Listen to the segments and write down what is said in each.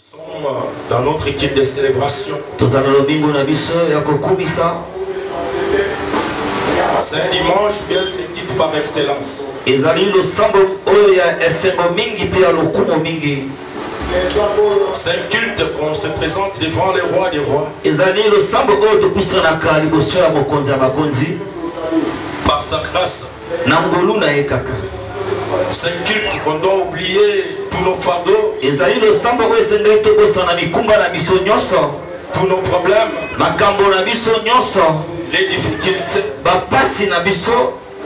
sommes dans notre équipe de célébration. C'est un dimanche, bien c'est quitte par excellence. C'est un culte qu'on se présente devant les rois des rois. Par sa grâce. C'est un culte qu'on doit oublier tous nos fardeaux, tous nos problèmes, les difficultés,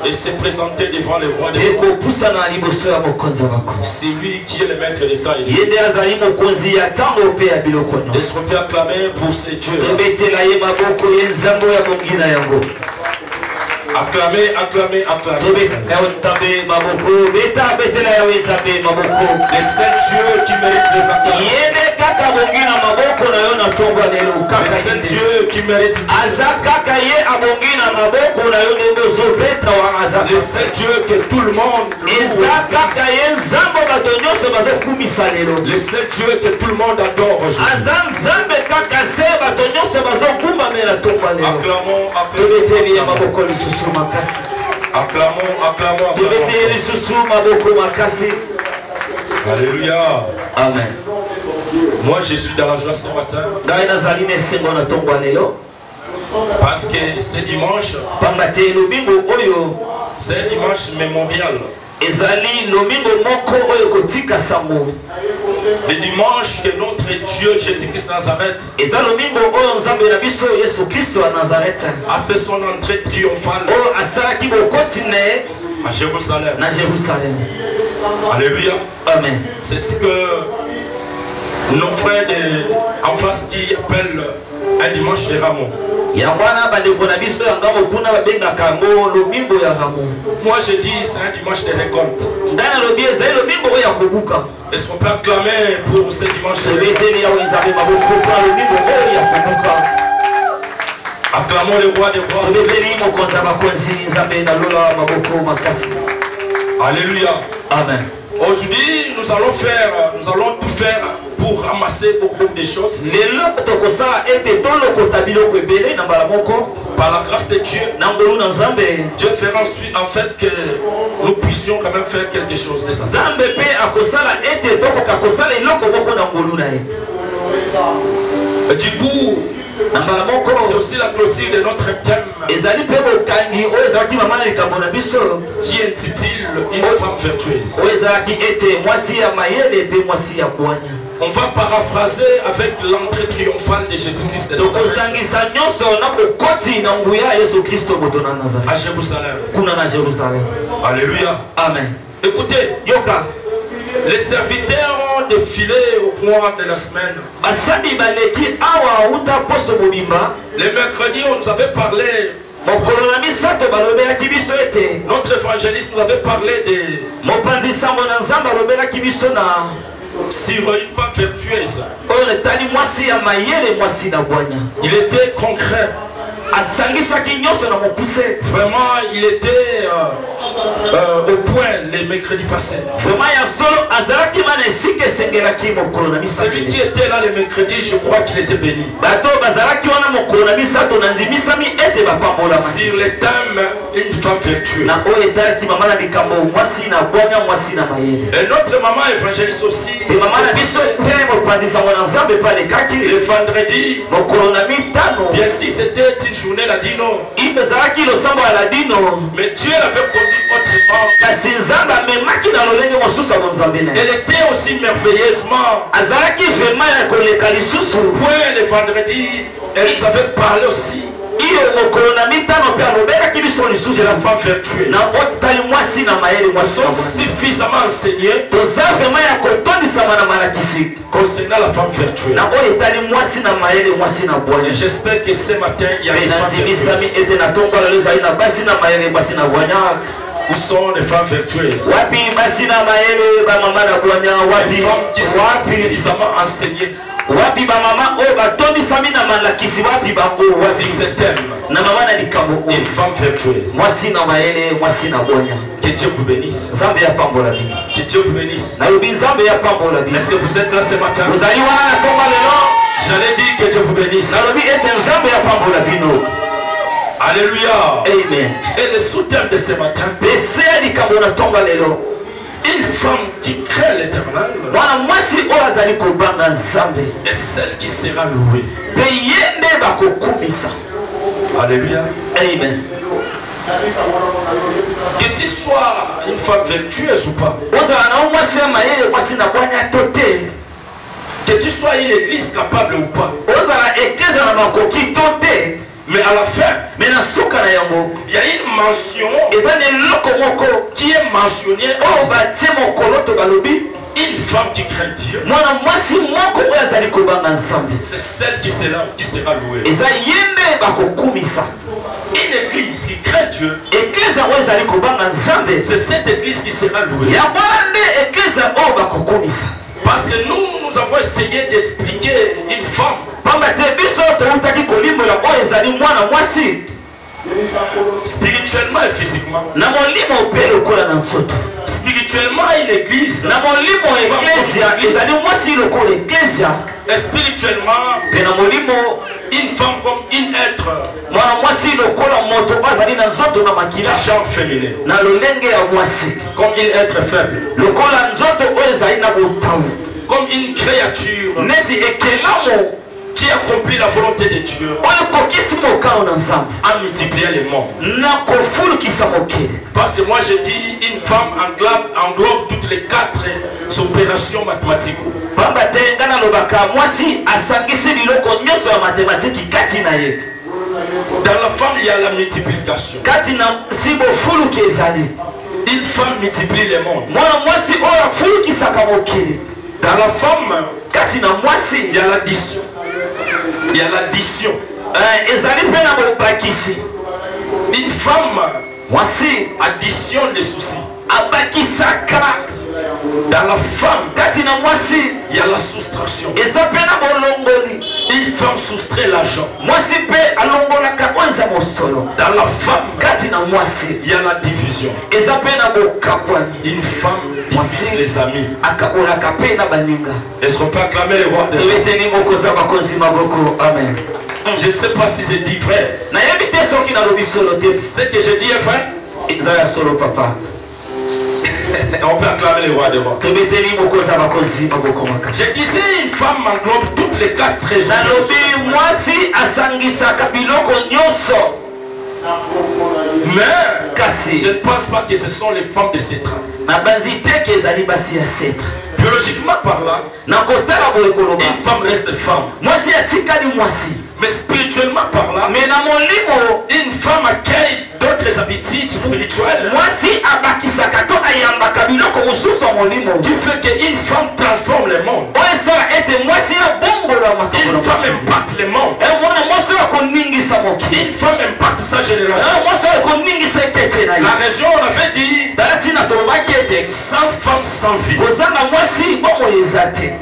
et se présenter devant les rois des rois. C'est lui qui est le maître d'État. Est-ce qu'on peut acclamer pour ces dieux? Acclamez, acclamez, acclamez. Les sept dieux qui méritent les acclamations. Les sept dieux qui méritent les sept dieux que tout le monde les sept dieux que tout le monde adore aujourd'hui. Acclamons, acclamons, alléluia. Amen. Moi je suis dans la joie ce matin. Parce que ce dimanche, c'est un dimanche mémorial. Le dimanche que notre Dieu Jésus-Christ Nazareth a fait son entrée triomphale à Jérusalem. Alléluia. Amen. C'est ce que nos frères en face qui appellent un dimanche de Rameau. Moi je dis c'est un dimanche de récolte. Est-ce qu'on peut acclamer pour ce dimanche de récolte? Acclamons le roi des rois. Alléluia. Amen. Aujourd'hui nous allons tout faire pour ramasser beaucoup de choses. Par la grâce de Dieu, Dieu fera ensuite en fait que nous puissions quand même faire quelque chose de ça. Et du coup, c'est aussi la clôture de notre thème qui intitule Une femme vertueuse. On va paraphraser avec l'entrée triomphale de Jésus-Christ de Nazareth à Jérusalem. Alléluia. Amen. Écoutez, les serviteurs ont défilé au cours de la semaine. Le mercredi, on nous avait parlé. Notre évangéliste nous avait parlé sur une femme vertueuse. Il était concret. Vraiment, il était au point les mercredis passés. Celui qui était là les mercredis, je crois qu'il était béni. Sur le thème Une femme vertueuse. Et notre maman évangéliste aussi. Le vendredi, bien sûr, c'était une journée ladino. Mais Dieu l'avait conduit autrement. Elle était aussi merveilleusement. Le vendredi, elle nous avait parlé aussi de la femme vertueuse. Nous sommes suffisamment enseignés concernant la femme vertueuse. Et j'espère que ce matin il y a une femme vertueuse. Où sont les femmes vertueuses? Wapi basina maele ba mama na bonya wapi? Les femmes qui sont suffisamment enseignées. Wapi ba mama o ba tomi samina malakisi wapi bango wapi? Si c'est elle, Na mama na likambo o. une femme vertueuse. Mwasi na maele mwasi na bonya. Que Dieu vous bénisse. Zambe ya pambola bino. Que Dieu vous bénisse. Na lubi zambe ya pambola bino. Est-ce que vous êtes là ce matin? Vous allez wana na tomba lelo. J'allais dire que Dieu vous bénisse. Na lubi ete zambe ya pambola bino. Alléluia. Amen. Et le sous-thème de ce matin, Pese likambo na tomba lelo. une femme qui craint l'Éternel Wana mwasi o azali kobanga nzambe. est celle qui sera louée. Pe yende bakokumisa. Alléluia. Amen. Que tu sois une femme vertueuse ou pas, Ozala na mwasi ya mayele mwasi na bonya tote. que tu sois une église capable ou pas, Ozala ekeza na makoki tote. mais à la fin, Mais na suka na yango il y a une mention eza ne loko moko qui est mentionnée o batie mokolo to balobi une femme qui craint Dieu. mwana mwasi moko oyo azali kobanga nzambe. C'est celle qui sera louée. Eza yende bakokumisa. Une église qui craint Dieu, Ekeza oyo ezali kobanga nzambe. c'est cette église qui sera louée. Ya bwana nde ekeza oyo bakokumisa. Parce que nous avons essayé d'expliquer une femme Pamba te biso toutaki kolimbola oyo ezali mwana mwasi spirituellement et physiquement. na molimo mpe lokola na nzoto. Spirituellement, une église. Na molimo eklesia ezali mwasi lokola eklesia. Et spirituellement, Pe na molimo une femme comme une être mwana mwasi lokola moto azali na nzoto na makila genre féminin. na lolenge ya mwasi Comme une être faible. lokola nzoto oyo ezali na botamu Comme une créature neti ekelamo qui accomplit la volonté de Dieu oyo kokisi mokano na nzambe en multipliant les mondes. na kofulukisa mokili. Parce que moi je dis, une femme englobe toutes les 4 opérations mathématiques. Pamba te nga nalobaka mwasi asangisi biloko nyonso ya matematiki kati na ye. Dans la femme, il y a la multiplication. Kati na si bofuluki ezali Une femme multiplie les mondes. mwana mwasi oyo afulukisaka mokili. Dans la femme, Kati na mwasi il y a l'addition. Il y a l'addition. ezali mpe na bobakisi. Une femme Mwasi additionne les soucis. abakisaka. Dans la femme, Kati na mwasi il y a la soustraction. eza mpe na bolongoli. Une femme soustrait l'argent. Mwasi mpe alongolaka oyo eza mosolo. Dans la femme, Kati na mwasi il y a la division. eza mpe na bokapwani. Une femme divise les amis. Akabolaka mpe na baninga. Est-ce qu'on peut acclamer les rois de Dieu? Tebeteni mokoza bakonzi maboko. Amen. Je ne sais pas si c'est dit vrai. Nayebi te soki nalobi solo te. Ce que je dis est vrai. Eza ya solo papa. On peut acclamer les rois de Dieu. Tebeteni mokoza bakonzi maboko makasi. Je disais, une femme englobe toutes les 4 trésors. Nalobi mwasi asangisaka biloko nyonso. Mais Kasi je ne pense pas que ce sont les femmes de cette âge. nabanzi te ke ezali basi ya setra. Biologiquement parlant, Na kotala boye koloba une femme reste femme. mwasi atikali mwasi. Mais spirituellement parlant, Me na molimo une femme accueille d'autres habitudes spirituelles mwasi abakisaka to ayambaka biloko mosusu ya molimo. qui fait qu'une femme transforme le monde. Oyo esala ete mwasi abongola makambo na Une femme mokili. impacte le monde. Mwana mwasi oyo akoningisa mokili. Une femme impacte sa génération. Mwasi oyo akoningisa ekeke na ye. La région, on avait dit, Tala ntina tolobaki ete sans femme, sans vie. kozanga mwasi bomoi eza te.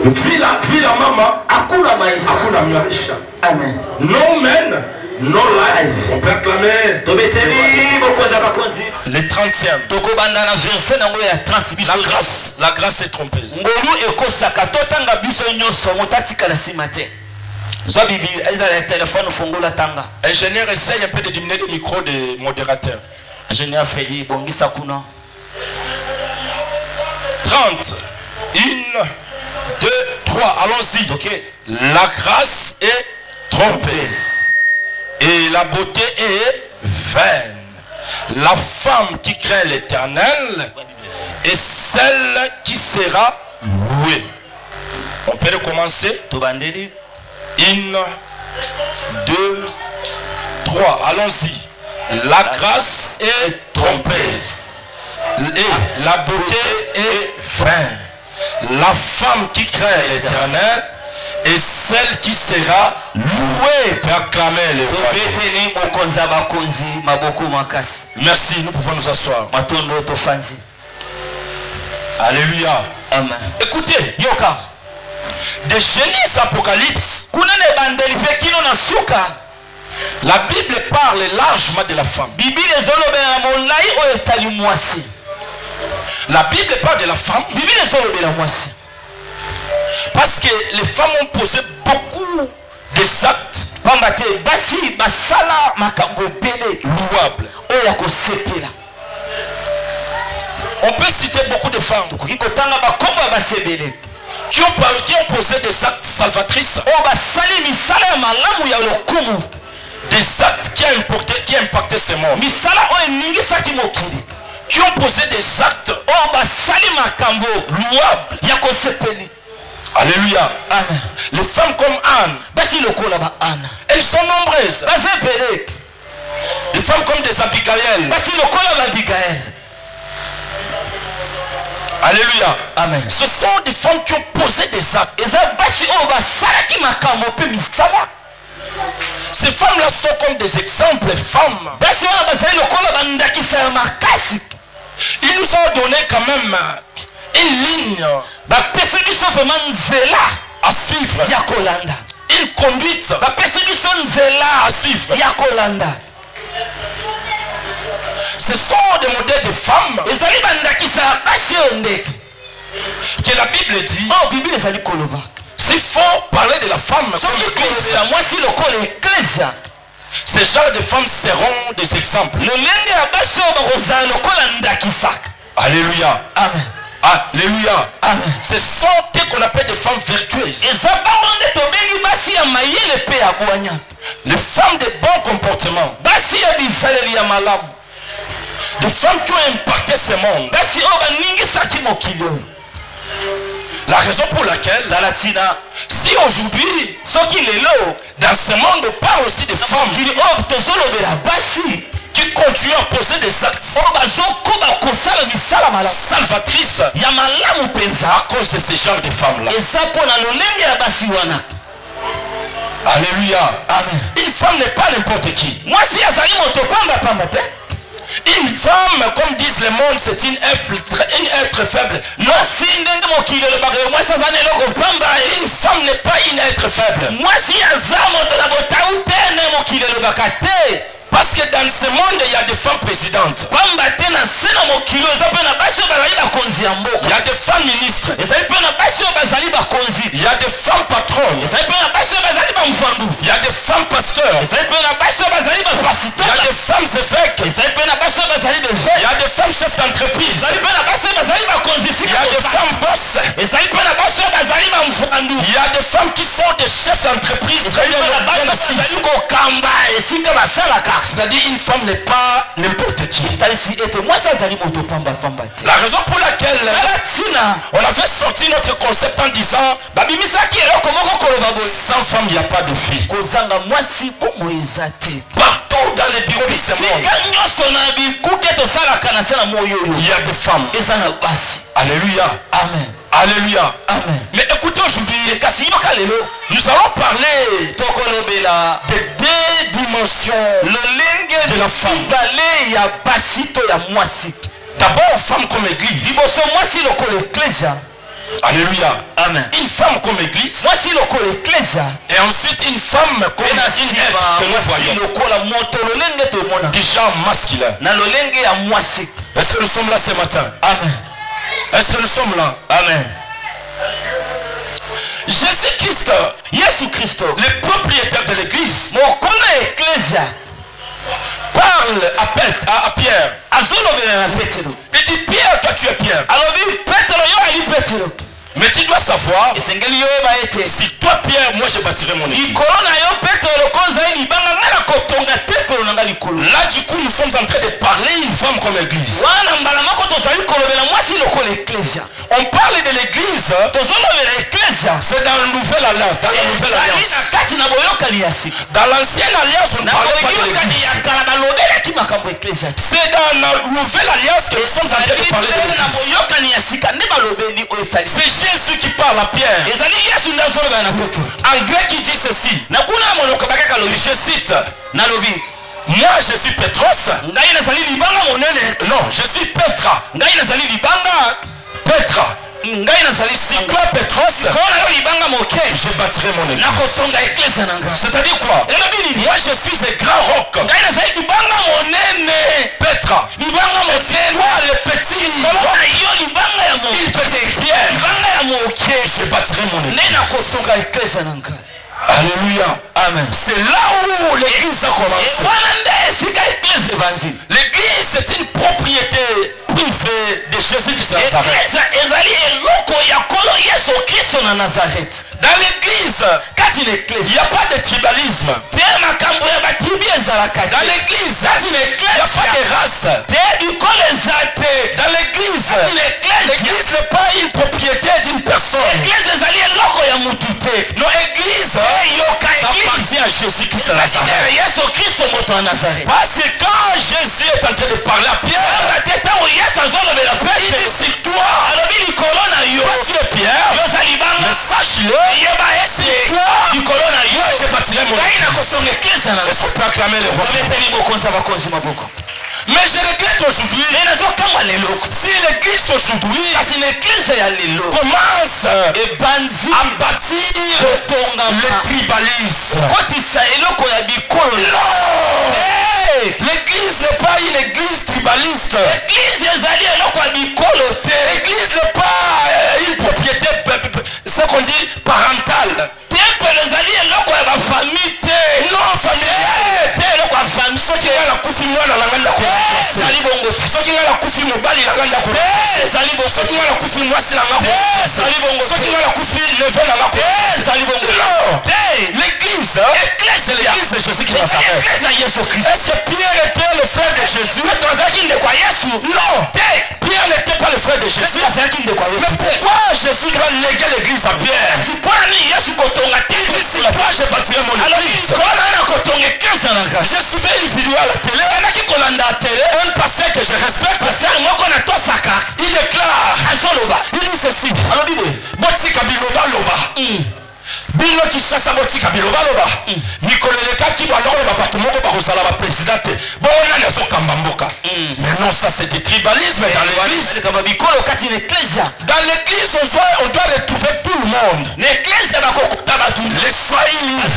Vie la maman, Hakuna maisha. hakuna maisha. Amen. No men, no life. On peut acclamer. Tobeteli bokonza bakonzi. Le 30e. Tokobanda na verset nango ya 30 biso. La grâce est trompeuse. Ngolu ekosaka totanga biso nyonso motatika na sima te. Zwa bibi ezala ya telefone fongola tanga. Ingénieur, essaye un peu de diminuer le micro des modérateurs. Ingénieur Freddy bongisa kuna. 30. 1, 2, 3. Allons-y. OK. La grâce est trompeuse. Et la beauté est vaine. La femme qui craint l'Éternel est celle qui sera louée. On peut recommencer. Tobandeli. 1, 2, 3. Allons-y. La grâce est trompeuse. Et la beauté est vaine. La femme qui craint l'Éternel et celle qui sera louée peut acclamer le roi. Merci, nous pouvons nous asseoir. Alléluia. Amen. Écoutez, Yoka. de Genèse Apocalypse, la Bible parle largement de la femme. La Bible parle de la femme parce que les femmes ont posé beaucoup de actes louables. On peut citer beaucoup de femmes qui ont posé des actes salvatrices, des actes qui ont impacté ce monde, qui ont posé des actes louables. Alléluia. Amen. Les femmes comme Anne, elles sont nombreuses. Les femmes comme des Abigail. Alléluia. Amen. Ce sont des femmes qui ont posé des actes. Ces femmes-là sont comme des exemples de femmes. Ils nous ont donné quand même une ligne à suivre, une conduite à suivre. Ce sont des modèles de femmes que la Bible dit. S'il faut parler de la femme, ces genres de femmes seront des exemples. Alléluia. Amen. Alléluia. Amen. Ce sont ce qu'on appelle des femmes vertueuses. Les femmes de bon comportement. Des femmes qui ont impacté ce monde. La raison pour laquelle, si aujourd'hui, dans ce monde, on parle aussi de femmes qui continuent à poser des actes salvatrices à cause de ce genre de femmes-là. Alléluia. Amen. Une femme n'est pas n'importe qui. Une femme, comme disent le monde, c'est une être faible. Non. Une femme n'est pas une être faible. Parce que dans ce monde, il y a des femmes présidentes. Il y a des femmes ministres. Il y a des femmes patronnes. Il y a des femmes pasteurs. Il y a des femmes évêques. Il y a des femmes chefs d'entreprise. Il y a des femmes boss. Il y a des femmes qui sont des chefs d'entreprise très bien assises. C'est-à-dire une femme n'est pas n'importe qui. La raison pour laquelle on avait sorti notre concept en disant sans femme il n'y a pas de fille. Partout dans les bureaux de ce monde il y a des femmes. Alléluia. Amen. Alléluia. Amen. Mais écoutez aujourd'hui, nous allons parler des deux dimensions de la femme. D'abord, femme comme église. Alléluia. Amen. Une femme comme église. Et ensuite une femme comme une être que nous voyons. Du genre masculin. Est-ce que nous sommes là ce matin? Amen. Est-ce que nous sommes là? Amen. Jésus-Christ, le propriétaire de l'église, parle à Pierre. Il dit Pierre, toi tu es Pierre. Mais tu dois savoir, si toi Pierre, moi je bâtirai mon église. Là du coup nous sommes en train de parler une femme comme église. On parle de l'église, c'est dans le nouvel alliance, dans la nouvelle alliance. Dans l'ancienne alliance, on ne parlait pas de l'église. C'est dans la nouvelle alliance que nous sommes en train de parler de l'église. C'est Jésus qui parle à Pierre. En grec, il dit ceci. Je cite. Moi, je suis Pétros. Non, je suis Pétra. Pétra. Si toi Pétros, je bâtirai mon église. C'est-à-dire quoi? Moi je suis un grand roc. Pétra. Et c'est toi le petit pierre. Je bâtirai mon église. Alléluia. Amen. C'est là où l'église a commencé. L'église c'est une propriété privée de Jésus qui s'en Nazareth. Dans l'église, il n'y a pas de tribalisme. Dans l'église, il n'y a pas de race. Dans l'église, l'église n'est pas une propriété d'une personne. Non, église, ça appartient à Jésus-Christ de Nazareth. Parce que quand Jésus est en train de parler à Pierre, il dit c'est toi. Toi tu es Pierre. Mais sache-le, c'est toi. Je bâtirai mon église. Est-ce qu'on peut acclamer le roi? Mais je regrette aujourd'hui, si l'église aujourd'hui commence à bâtir le tribalisme. L'église n'est pas une église tribaliste. L'église n'est pas une propriété, ce qu'on dit parentale. Non, famille. Ceux qui ont la coufi moi dans la grande ceux qui ont la coufi mobali la grande ceux qui ont la coufi moi c'est la grande ceux qui ont la coufi levé la grande non. L'église, c'est l'église de Jésus qui va s'arrêter. Est-ce que Pierre était le frère de Jésus? Non. Pierre n'était pas le frère de Jésus. Mais pourquoi Jésus doit léguer l'église à Pierre? Il dit si toi je bâtirai mon église. J'ai suivi une vidéo à la télé. Un pasteur que je respecte, il déclare, il dit ceci. Botika biloba loba. Bino Kishasa botika biloba loba. Mikoleleka ki baloloba bato moko bakozala ba président te. Bona na zokamba mboka. Mais non, ça c'est du tribalisme dans l'église. Dans l'église on doit retrouver tout le monde. Les Swahili, les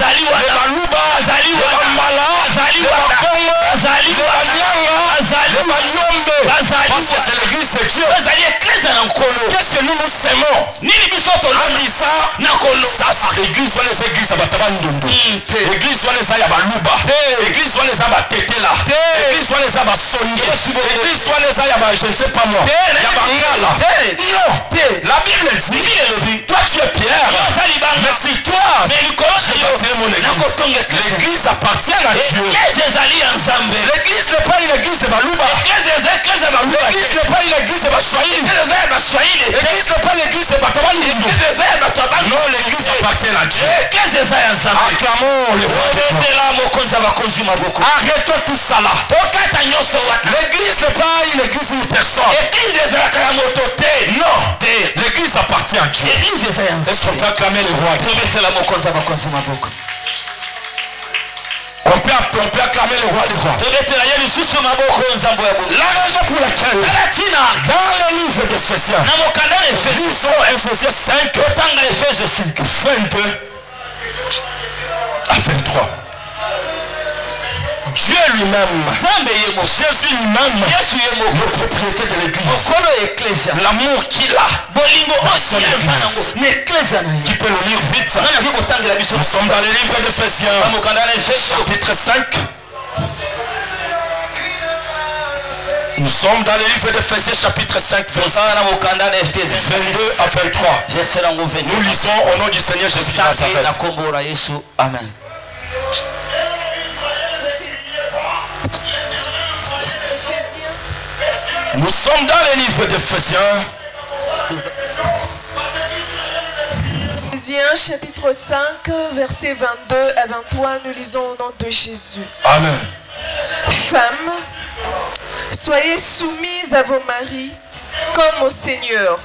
Baluba, les Bambala, les Bakongo, les Banyanga, les Mayombe. Parce que c'est l'église de Dieu. Qu'est-ce que nous semons? Amisa, ça c'est l'église, on les églises à Batabandondo. L'église, on les a à Baluba. L'église, on les a à Tetela. L'église, on les a à Sonye. L'église, on les a à je ne sais pas moi. Il y a Bangala. Non, la Bible dit, toi tu es Pierre. Mais c'est toi. L'église appartient à Dieu. L'église n'est pas une église de Baluba. L'église n'est pas une église de Bashaïl. L'église n'est pas l'église de Batabandondo. Non, l'église appartient à Dieu. Acclamons le roi. Arrêtons tout ça là. L'église n'est pas une église d'une personne. Non, l'église appartient à Dieu. Est-ce qu'on peut acclamer le roi? On peut acclamer le roi du roi. La raison pour laquelle dans le livre d'Éphésiens, lisons Éphésiens 5, 22 à 23. Dieu lui-même, Jésus lui-même, le propriétaire de l'église, l'amour qu'il a dans son église. Qui peut le lire vite? Nous sommes dans le livre d'Éphésiens, chapitre 5. Nous sommes dans le livre d'Éphésiens, chapitre 5, 22 à 23. Nous lisons au nom du Seigneur Jésus de Nazareth. Amen. Nous sommes dans le livre d'Éphésiens. Éphésiens chapitre 5, versets 22 à 23, nous lisons au nom de Jésus. Amen. Femmes, soyez soumises à vos maris comme au Seigneur,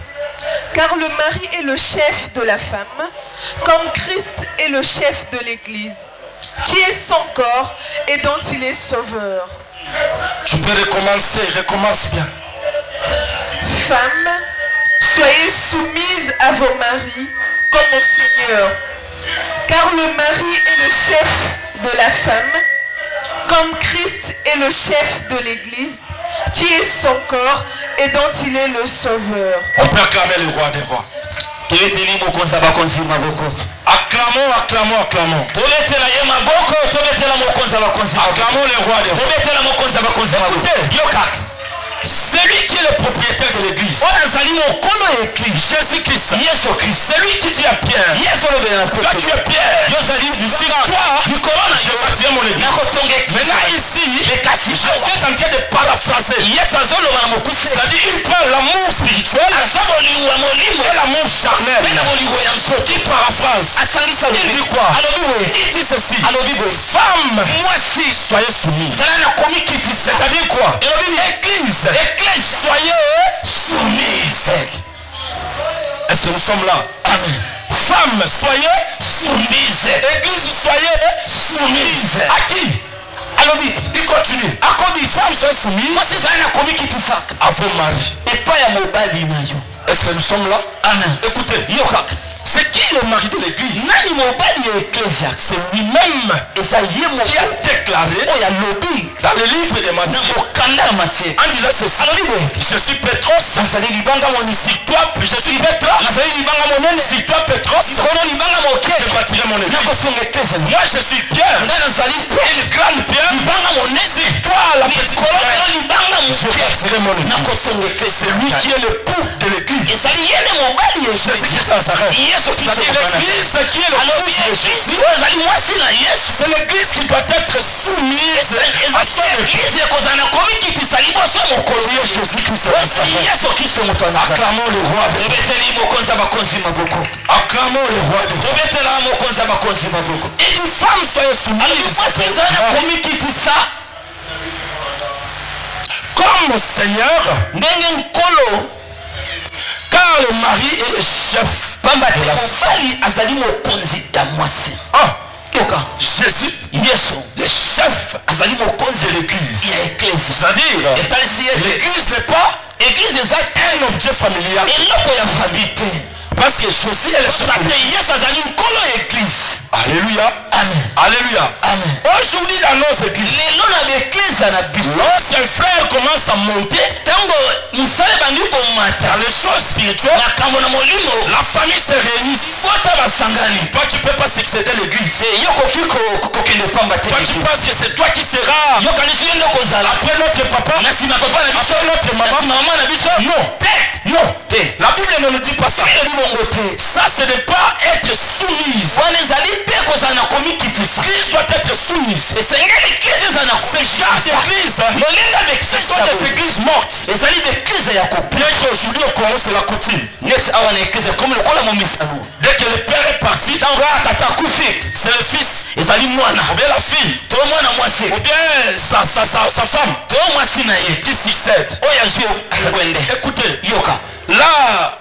car le mari est le chef de la femme, comme Christ est le chef de l'Église, qui est son corps et dont il est sauveur. Tu peux recommencer, recommence bien. Femmes, soyez soumises à vos maris comme au Seigneur, car le mari est le chef de la femme, comme Christ est le chef de l'Église, qui est son corps et dont il est le sauveur. On peut acclamer le roi des rois. Acclamons, acclamons, acclamons. Acclamons le roi des rois. Écoutez, c'est lui qui est le propriétaire de l'église. Jésus-Christ. C'est lui qui dit à Pierre. Toi tu es Pierre. Si toi, je bâtirai mon église. Maintenant ici, Jésus est en train de paraphraser. C'est-à-dire il prend l'amour spirituel et l'amour charnel. Il paraphrase. Il dit quoi? Il dit ceci. Femme, soyez soumise. C'est-à-dire quoi? Église. Soyez soumise. Est-ce que nous sommes là? Amen. Femmes, soyez soumises. Église, soyez soumise. À qui? Il continue. À combien de femmes soyez soumises à vos maris? Est-ce que nous sommes là? Amen. Écoutez, c'est qui le mari de l'église? C'est lui-même qui a déclaré dans le livre de Matthieu en disant ceci. Je suis Pétros. Si toi, je suis Pétros. Si toi, Pétros, je bâtirai mon église. Moi, je suis Pierre. Une grande Pierre. Si toi, la petite Pierre, je bâtirai mon église. C'est lui qui est le pouls de l'église. Jésus-Christ Nazareth. C'est l'église qui est le pouls de Jésus. C'est l'église qui doit être soumise à son église. Acclamons le roi des rois. Acclamons le roi des rois. Et une femme soyez soumise comme au Seigneur, car le mari est le chef de la femme. Jésus, le chef de l'église. C'est-à-dire, l'église n'est pas un objet familial. Parce que Jésus est le chef de l'église. Alléluia. Amen. Alléluia. Amen. Aujourd'hui dans nos églises, lorsqu'un frère commence à monter dans les choses spirituelles, la famille se réunit. Toi tu ne peux pas succéder à l'église. Toi tu penses que c'est toi qui seras après notre papa, après notre maman. Non. La Bible ne nous dit pas ça. Ça ce n'est pas être soumise. L'église doit être soumise. Ces gens d'église, ce sont des églises mortes. Bien qu'aujourd'hui au Congo c'est la coutume. Dès que le père est parti, c'est le fils, ou bien la fille, ou bien sa femme qui succède. Écoutez, là,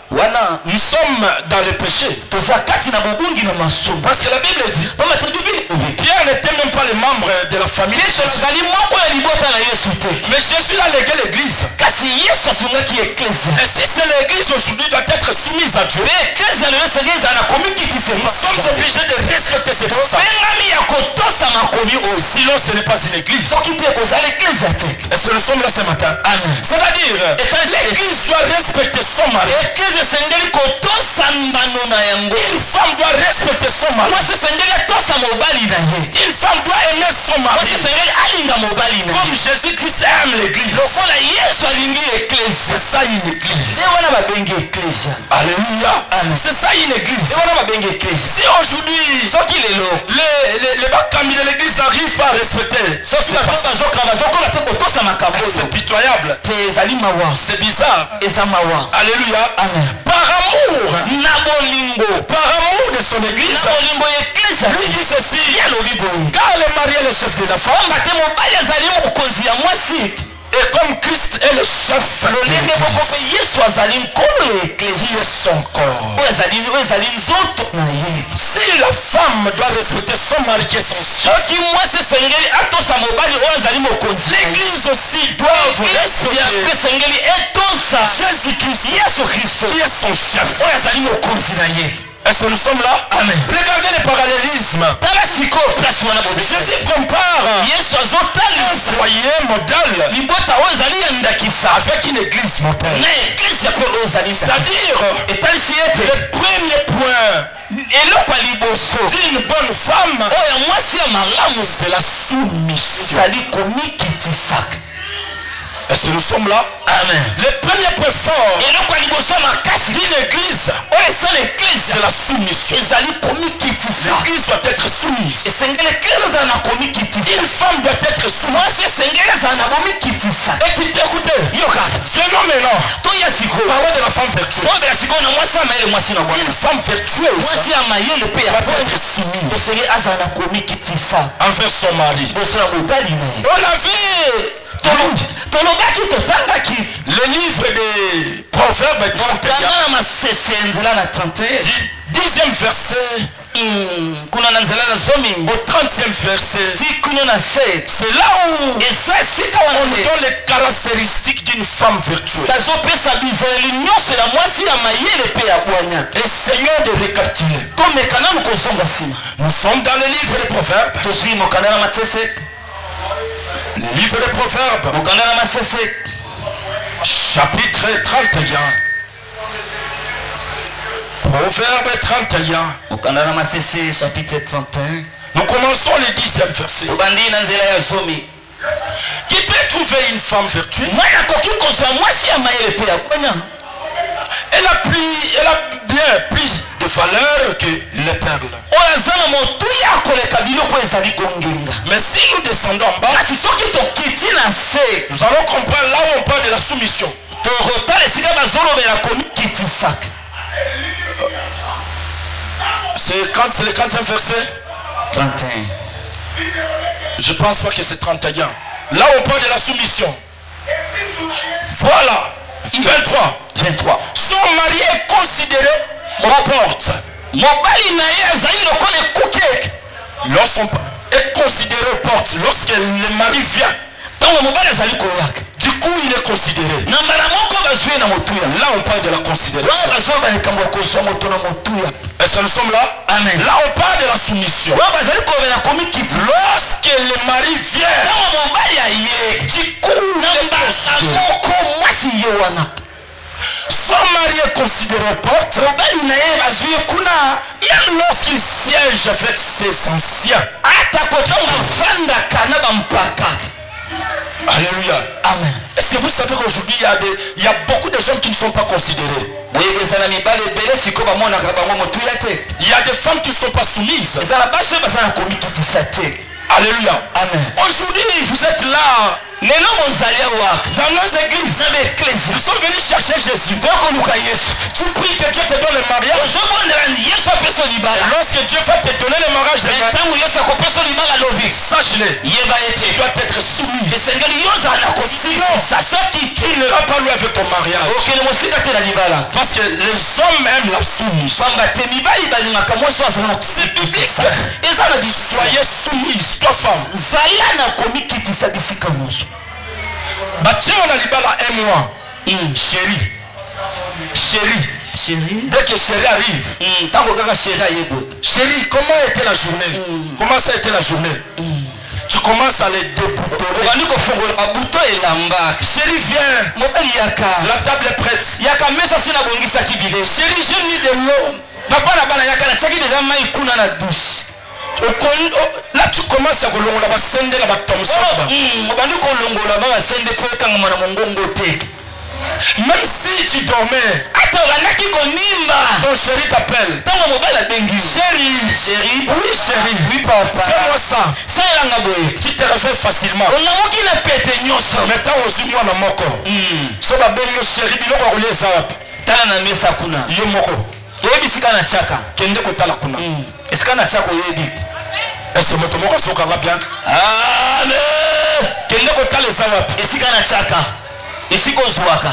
nous sommes dans le péché. Parce que la Bible dit, Pierre n'était même pas le membre de la famille. Mais Jésus a légué l'église. Et si c'est l'église aujourd'hui doit être soumise à Dieu, nous sommes obligés de respecter ces personnes. Sinon ce n'est pas une église. Est-ce que nous sommes là ce matin? C'est-à-dire, l'église doit respecter son mari. Une femme doit respecter son mari. Une femme doit aimer son mari. Comme Jésus-Christ aime l'église. C'est ça une église. Alléluia. C'est ça une église. Si aujourd'hui les bâtiments de l'église n'arrivent pas à respecter, c'est pitoyable. C'est bizarre. Alléluia. Par amour de son église, lui dit ceci: car le mari est le chef de la femme, et comme Christ est le chef de l'église, qui est son corps. Si la femme doit respecter son mari qui est son chef, l'église aussi doit respecter Jésus-Christ qui est son chef. Est-ce que nous sommes là? Amen. Regardez les parallélismes. Jésus compare un foyer modèle avec une église modèle. C'est-à-dire, le premier point d'une bonne femme, c'est la soumission. Est-ce que nous sommes là? Amen. Le premier point fort d'une église, c'est la soumission. L'église doit être soumise. Une femme doit être soumise. Écoutez, venons maintenant parler de la femme vertueuse. Une femme vertueuse doit être soumise envers son mari. On avait le livre des Proverbes 31, 10e verset au 30e verset. C'est là où on donne les caractéristiques d'une femme vertueuse. Essayons de récapituler. Nous sommes dans le livre des Proverbes. Le livre des Proverbes, chapitre 31. Proverbe 31. Chapitre 31. Nous commençons le 10e verset. Qui peut trouver une femme vertueuse? Elle a bien plus de valeur que les perles. Mais si nous descendons en bas, nous allons comprendre là où on parle de la soumission. C'est le 40e verset? 31. Je pense pas que c'est 31. Là où on parle de la soumission. Voilà. 23. Son mari est considéré aux portes. Lorsqu'on est considéré aux portes, lorsque le mari vient, du coup il est considéré. Là on parle de la considération. Est-ce que nous sommes là? Amen. Là on parle de la soumission. Lorsque le mari vient, du coup il est considéré. Son mari est considéré aux portes, même lorsqu'il siège avec ses anciens. Alléluia. Amen. Est-ce que vous savez qu'aujourd'hui il y a beaucoup de gens qui ne sont pas considérés? Il y a des femmes qui ne sont pas soumises. Alléluia. Amen. Aujourd'hui vous êtes là. Dans nos églises, nous sommes venus chercher Jésus. Tu pries que Dieu te donne le mariage. Lorsque Dieu va te donner le mariage, sache-le, tu dois être soumis. Sinon, tu ne vas pas loin avec ton mariage. Parce que les hommes aiment la soumission. C'est biblique. Soyez soumise, toi femme. Batia on a libala un mois. Chérie. Dès que chérie arrive. Chérie, comment était la journée? Comment ça a été la journée? Tu commences à les déboutonner. Chérie, viens. La table est prête. Chérie, j'ai mis de l'eau. papa na bana yakana tsaki déjà mai kuna na douche. Là tu commences à kolongola ba sende la ba tomso ba. Obandi kolongola ba sende po kangama na mongongo te. Même si tu dormais, ton chéri t'appelle. Chéri, oui chéri, oui papa. Fais-moi ça. Tu te réveilles facilement. Maintenant aussi moi na moko. So ba bengo chéri biloko ko lesa wapi. Tala na mesa kuna. Yo moko. Yebi sikana chaka. Kende ko tala kuna. Esikana chaka yebi. Est-ce que moto moko soka va bien? Amen. Kende ko tala sa wapi. Esikana chaka. Isiko zwaka.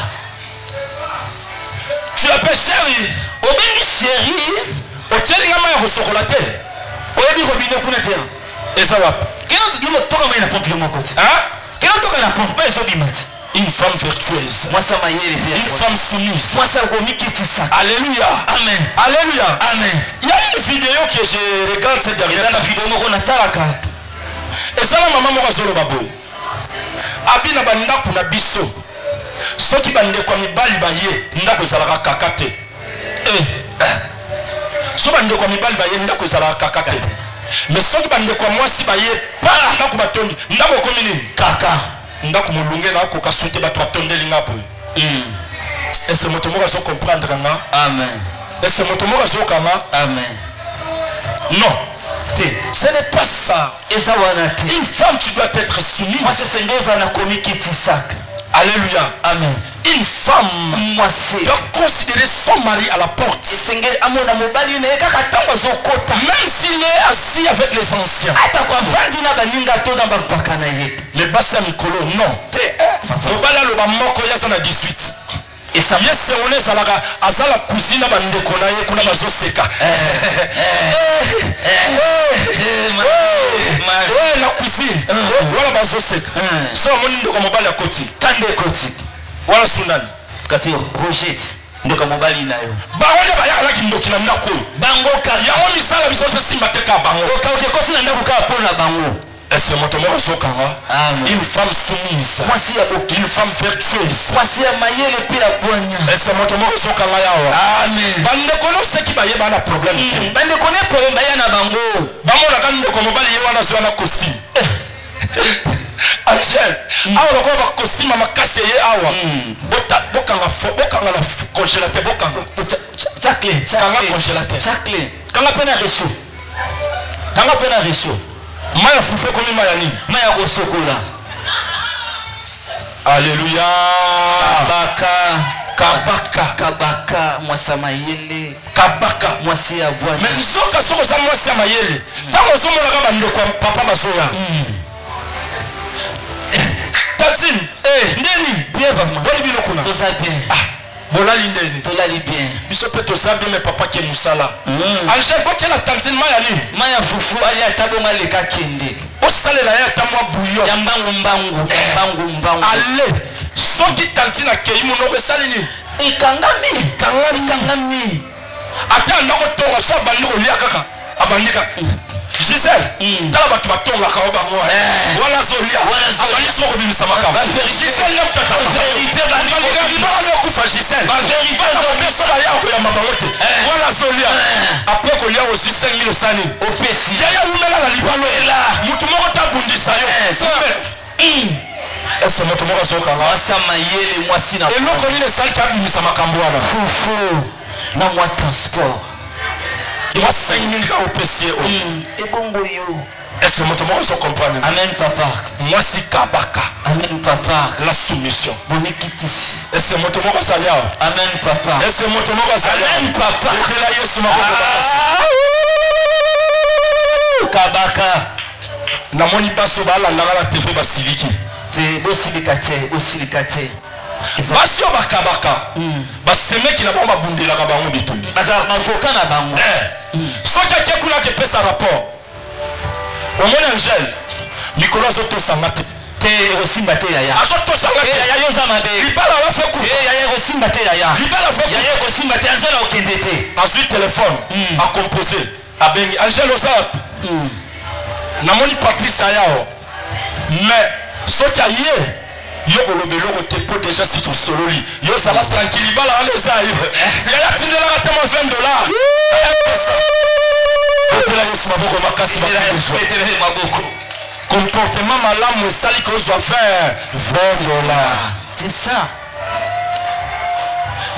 Tu l'appelles chéri. Obengi chéri. Oteli ngama ya kosokola te. Oyebi robine kuna te. Eza wapi. Kino tujimo toka mai na pompe moko te. Hein? Kino toka na pompe ezo bimati. Une femme vertueuse. Moi ça m'a yé. Une femme soumise. Moi ça gomi kitisa. Alléluia. Amen. Alléluia. Amen. Il y a une vidéo que je regarde cette dernière. La vidéo moko na talaka. Et ça la maman moko zolo baboy. Abina bandako na biso. Soki bande kwa mibali baye ndako ezalaka kaka te. So bande kwa mibali baye ndako ezalaka kaka te. Mais soki bande kwa mwasi baye pa ndako batondi ndako komi nini kaka. Ndako molunge na ko kasute bato batondeli ngapo. Est-ce que moto moko so comprendre nga? Amen. Est-ce que moto moko so kama? Amen. Non. Ce n'est pas ça. Une femme, tu dois être soumise. Moi, c'est Seigneur na komi kitisa. Alléluia. Amen. Une femme doit considérer son mari à la porte. Même s'il est assis avec les anciens. Les bassins Mikolo, non. Mobala le bamoko yazana 18. Et ça yes on est à la cuisine à bande konaye kuna bazo seka. La cuisine. Voilà bazo seka. Ça mon ndoko mobala koti. Kande koti. Voilà sunani. Kasi rojete. Ndoka mobali nayo. Baoya bayala kindoki na ndako. Bango ka. Yango misala biso simba teka bango. Oka koti na ndako ka pona bango. Est-ce que moto moko sokanga? Une femme soumise. Une femme vertueuse. Est-ce que moto moko sokanga yawa? Amen. Bande kono se ki baye bana problème te. Bande kono problème baya na bango. Bango la kande ko mobali ye wana zo na costume. Angel, awa ko ba costume makase ye awa. Bokanga la congélateur bokanga. Chakle, kanga congélateur. Chakle. Kanga pena réchaud. Kanga pena réchaud. Maya fufe komi maya nini? Maya kosokola. Alléluia. Kabaka mwasa mayele. Kabaka mwasi ya bwana. Mais nzoka soko za mwasi ya mayele. Tango somo la kaba ndeko papa basoya. Tatine, ndeni bien papa. Boli bino kuna. Toza bien. Bolali ndeni. Tolali bien. Biso pe toza bien mais papa ke musala. Angel bote la tantine maya nini? Maya fufu ali atabonga leka kende. O sale la ya tamwa bouillon. Ya mbangu. Allez, soki tantine akei muno be sali nini? Ikangami. Ata ndako tonga so bandi ko lia kaka. Abandika. Gisèle, tala batu batonga ka obango. Wala zolia. Abandi so ko bimisa makamba. Gisèle yam tata. Vérité ba ni ba le kufa Gisèle. Ba vérité so ba ya ko ya mabangote. Wala zolia. Après ko lia aussi 5000 sani. Opesi. Ya umela la libalo ela. Mutu moko ta bundisa yo. Est-ce que moto moko soka nga? Mwasa mayele mwasi na. Eloko ni le sali ka bimisa makambo wana. Fufu. Na mwa transport. Moi 5000 ka opesi o. Ebongo yo. Est-ce que moto moko so comprendre? Amen papa. Moi si kabaka. Amen papa. La soumission. Bonikitisi. Est-ce que moto moko salia? Amen papa. Est-ce que moto moko salia? Amen papa. Et là Yesu moko kabaka. Na moni baso bala ndala TV basiliki. Te osilikate. Basi o bakabaka. Baseme ki na bomba bundela ka bango bitumbi. Baza mafoka na bango. Soki akekula ke pesa rapport. Omona Angel. Nicolas Zoto Sangate. Te osimba te yaya. Azoto Sangate. Yaya yo zamabe. Libala wa fe ku. Yaya osimba te yaya. Libala fe ku. Yaya osimba te Angel okende te. Azui téléphone. A composé. A bengi Angel Ozap. Namoni Patrice ayao. Mais soki aye yo kolobelo kotepo déjà si to sololi yo sala tranquille bala les aïe ya ya tindela ka tama $20 otela yesu maboko makasi maboko comportement malamu esali kozwa faire $20 c'est ça.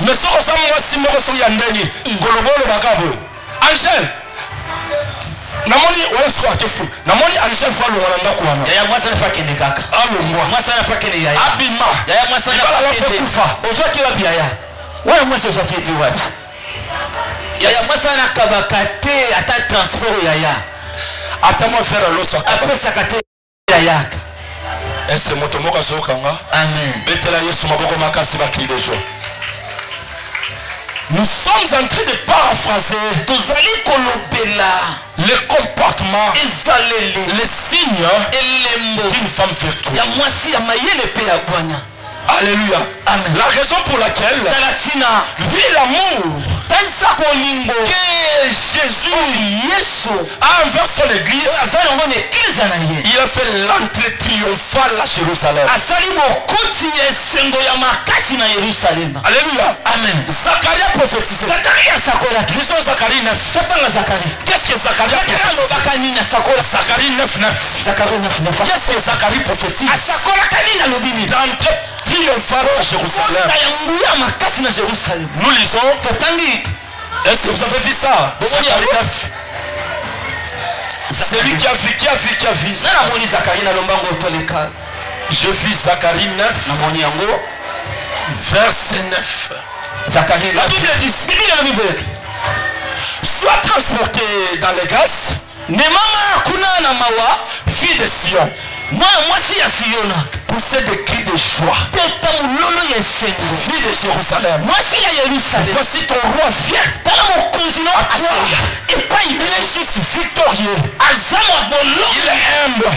mais soko sa mwasi moko soki ya ndenge kolobolo bakabo Angèle namoni wala siko akefu namoni Angèle fois longa na ndako wana yaya mwasi anafa kende kaka alongwa mwasi anafa kende yaya abima yaya mwasi anafa kende kufa ozwaki wapi yaya wala mwasi ozwaki wapi yaya mwasi anakabaka te ata transport yaya ata mo faire loso apesaka te yaya ese moto moko azokanga amen betela yesu maboko makasi bakili de joie. Nous sommes en train de paraphraser les comportements, les signes d'une femme vertueuse. Alléluia. Amen. La raison pour laquelle vit l'amour que Jésus a envers son église, il a fait l'entrée triomphale à Jérusalem. Alléluia. Amen. Zacharie a prophétisé. Lisons Zacharie 9. Qu'est-ce que Zacharie a prophétisé? Zacharie 9. Qu'est-ce que Zacharie prophétise? D'entrée triomphale à Jérusalem. Nous lisons. Est-ce que vous avez vu ça? Zacharie 9. C'est lui qui a vu. Je vis Zacharie 9. Verset 9. Zacharie 9. La Bible dit, sois transporté dans les grâces, fille de Sion, poussez des cris de joie, fille de Jérusalem. Voici ton roi vient à toi. Il est juste victorieux. Il est humble.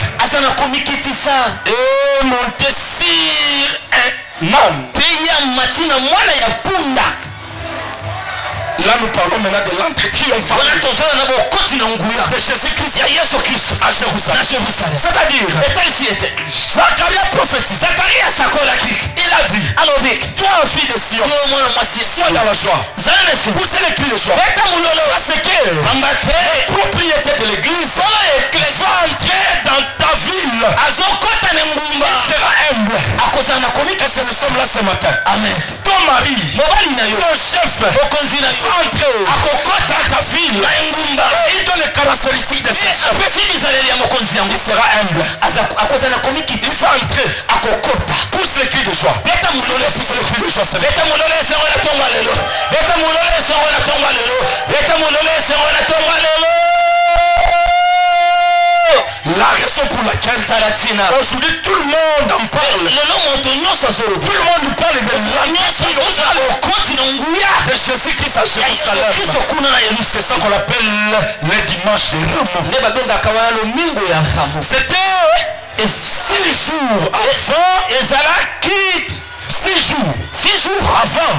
Et monté sur un âne. Là nous parlons maintenant de l'entrée triomphale de Jésus-Christ à Jérusalem. C'est-à-dire, Zacharie a prophétisé. Il a dit, toi fille de Sion, sois dans la joie. Poussez les cris de joie. Parce que la propriété de l'église va entrer dans ta ville. Il sera humble. Et c'est nous sommes là ce matin. Amen. Ton mari, ton chef, entrer dans ta ville. Il donne les caractéristiques de ce chef. Il sera humble. Il va entrer. Pousse les cris de joie. Pousse les cris de joie. La raison pour laquelle aujourd'hui tout le monde en parle. Tout le monde nous parle de Jésus-Christ à Jérusalem. C'est ça qu'on appelle le dimanche de Ramos. C'était 6 jours avant. 6 jours avant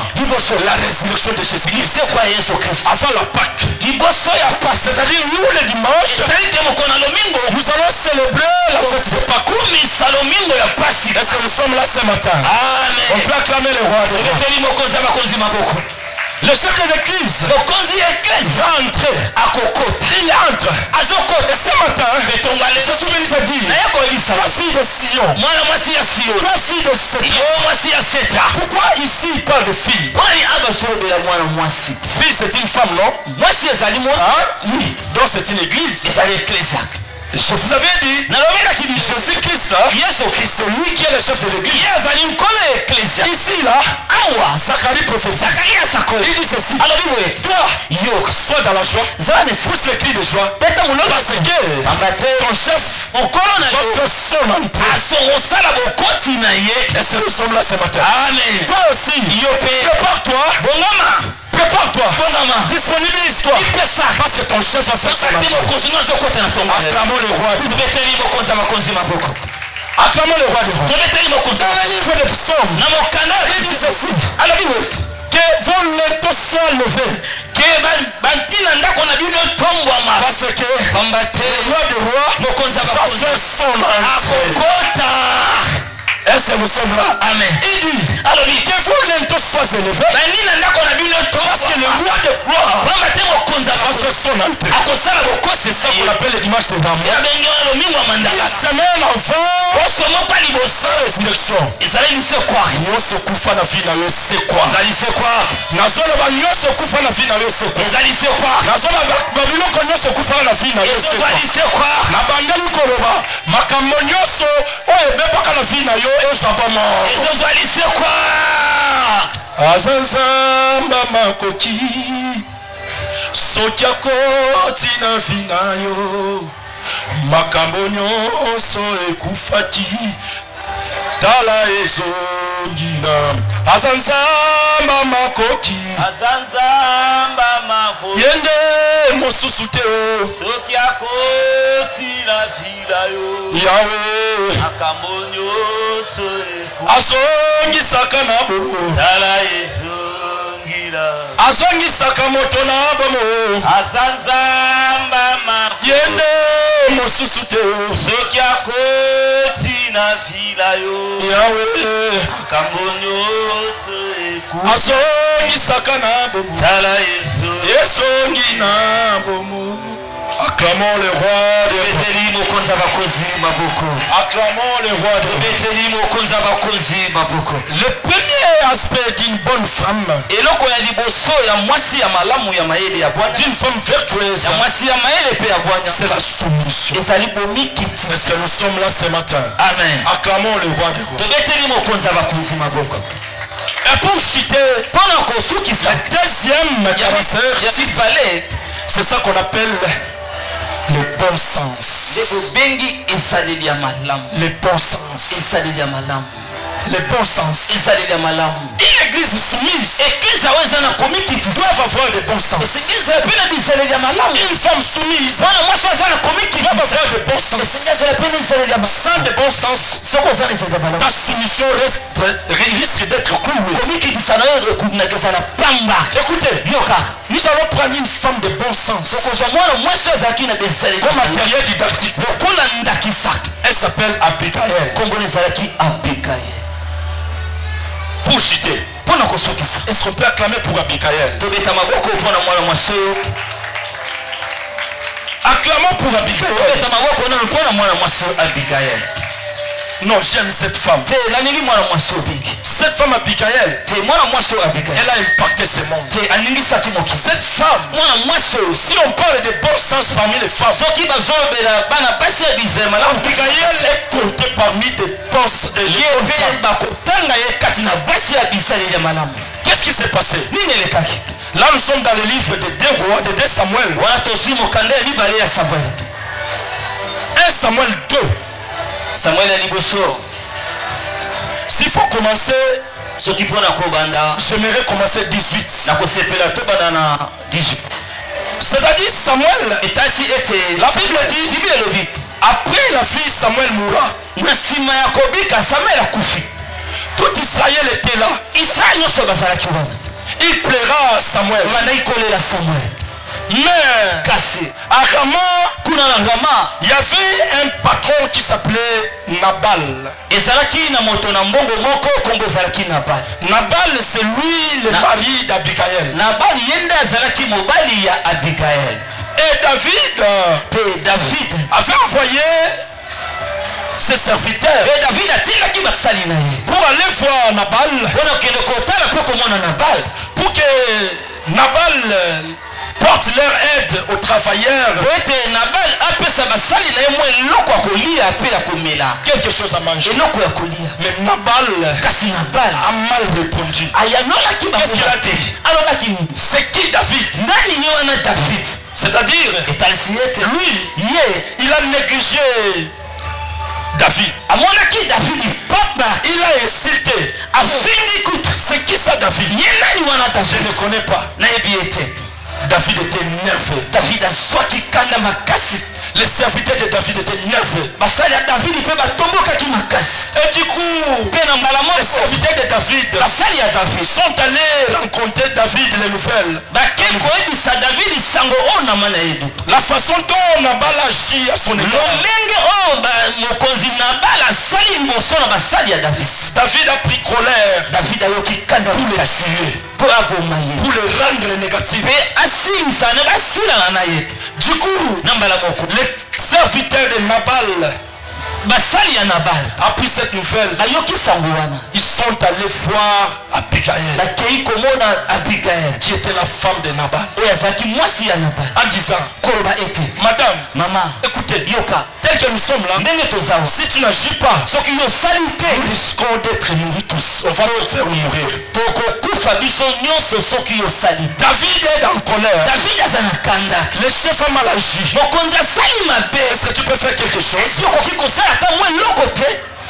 la résurrection de Jésus-Christ, avant la Pâque, c'est-à-dire nous le dimanche, nous allons célébrer la fête de Pâques. Est-ce que nous sommes là ce matin? Amen. On peut acclamer le roi de roi. Le chef de l'église va entrer. Il entre. Et ce matin, Jésus vient te dire, toi fille de Sion, toi fille de Sétra. Pourquoi ici il parle de fille? Fille c'est une femme, non? Oui. Donc c'est une église. Je vous avais dit, Jésus-Christ, c'est lui qui est le chef de l'église. Ici, là, Zacharie prophétise. Il dit ceci. Toi, sois dans la joie. Pousse les cris de joie. Parce que ton chef va faire son entrée. Et c'est nous sommes là ce matin. Amen. Toi aussi, prépare-toi. Prépare-toi. Disponibilise-toi. Parce que ton chef va faire son entrée. Acclamons le roi. Acclamons le roi de roi. Dans le livre de Psaumes, il dit ceci. Que vos linteaux soient levés. Parce que le roi de roi va faire son entrée. Est-ce que nous sommes là? Amen. Il dit, Alors, que vos linteaux soient élevés. Parce que le roi de gloire va faire son entrée. C'est ça qu'on appelle le dimanche de l'amour. Une semaine avant la résurrection. Nyonso kufa na vie na yo c'est quoi? Nazoloba nyonso kufa na vie na yo c'est quoi? Nazoloba babiloko nyonso kufa na vie na yo c'est quoi? Na bandeli koloba makambo nyonso oyo ebebaka na vie na yo ezwa mort. Azanzamba makoki soki akoti na vie na yo makambo nyonso ekufaki tala ezongina. Azanzamba makoki yende mosusu te soki akoti na vida yo Yahweh makambo nyonso azongisaka na bomo tala ezongira azongisaka moto na bomo azanzamba makoki yende mosusu te soki akoti na vida yo Yahweh makambo nyonso azongisaka na bomo tala ezongi na bomo. Acclamons le roi de Acclamons le roi de Le premier aspect d'une bonne femme, d'une femme vertueuse, c'est la soumission. Est-ce que nous sommes là ce matin? Amen. Acclamons le roi de roi. Et pour citer la deuxième caractéristique, c'est ça qu'on appelle le bon sens. Le bon sens. Le bon sens. Une église soumise doit avoir de bon sens. Une femme soumise doit avoir de bon sens. Sans de bon sens, ta soumission risque d'être clouée. Écoutez, nous allons prendre une femme de bon sens. Comme matériel didactique. Elle s'appelle Abigail. Pour citer, est-ce qu'on peut acclamer pour Abigail? Acclamons pour Abigail. Non, j'aime cette femme. Cette femme Abigail, elle a impacté ce monde. Cette femme, si on parle de bon sens parmi les femmes, Abigail est comptée parmi des bons femmes. Qu'est-ce qui s'est passé? Là nous sommes dans le livre de 2 rois, de 2 Samuel. 1 Samuel 2. S'il faut commencer, j'aimerais commencer 18. C'est-à-dire Samuel, la Bible dit, après la fille Samuel mourra, tout Israël était là. Il plaira à Samuel. Mais à Rama, il y avait un patron qui s'appelait Nabal. Nabal, c'est lui le mari d'Abigail. Et David avait envoyé ses serviteurs pour aller voir Nabal, pour que Nabal porte leur aide aux travailleurs, quelque chose à manger. Mais Nabal a mal répondu. Qu'est-ce qu'il a dit? C'est qui David? C'est-à-dire, lui, il a négligé David. Il a insulté. C'est qui ça David? Je ne connais pas. David était nerveux. Les serviteurs de David étaient nerveux. basali ya David pe batombokaki makasi. Et du coup, les serviteurs de David basali ya David sont allés rencontrer David les nouvelles. bakei koyebisa David sango oyo na mana yedu. La façon dont Nabal agit à son égard. lolenge oyo mokonzi Nabal asali liboso na basali ya David. David a pris colère. David ayoki kanda pour les tuer, pour aboma ye, pour les rendre négatifs. pe asilisa ne basilana na ye. Du coup, nambala moko les serviteurs de Nabal basali ya Nabal après cette nouvelle, bayoki sango wana, ils sont allés voir Abigail, bakei komona Abigail qui était la femme de Nabal, oyo azalaki mwasi ya Nabal, en disant, koloba ete madame, mama écoutez, yoka tel que nous sommes là, ndenge tozawa si tu n'agis pas, soki yo sali te nous risquons d'être nourris tous. On va te faire mourir. tokokufa biso nyonso soki yo sali te. David est en colère. David aza na kanda, Le chef a mal agi. mokonzi asali mabe. Est-ce que tu peux faire quelque chose? esi okoki kosala ata mwa eloko te?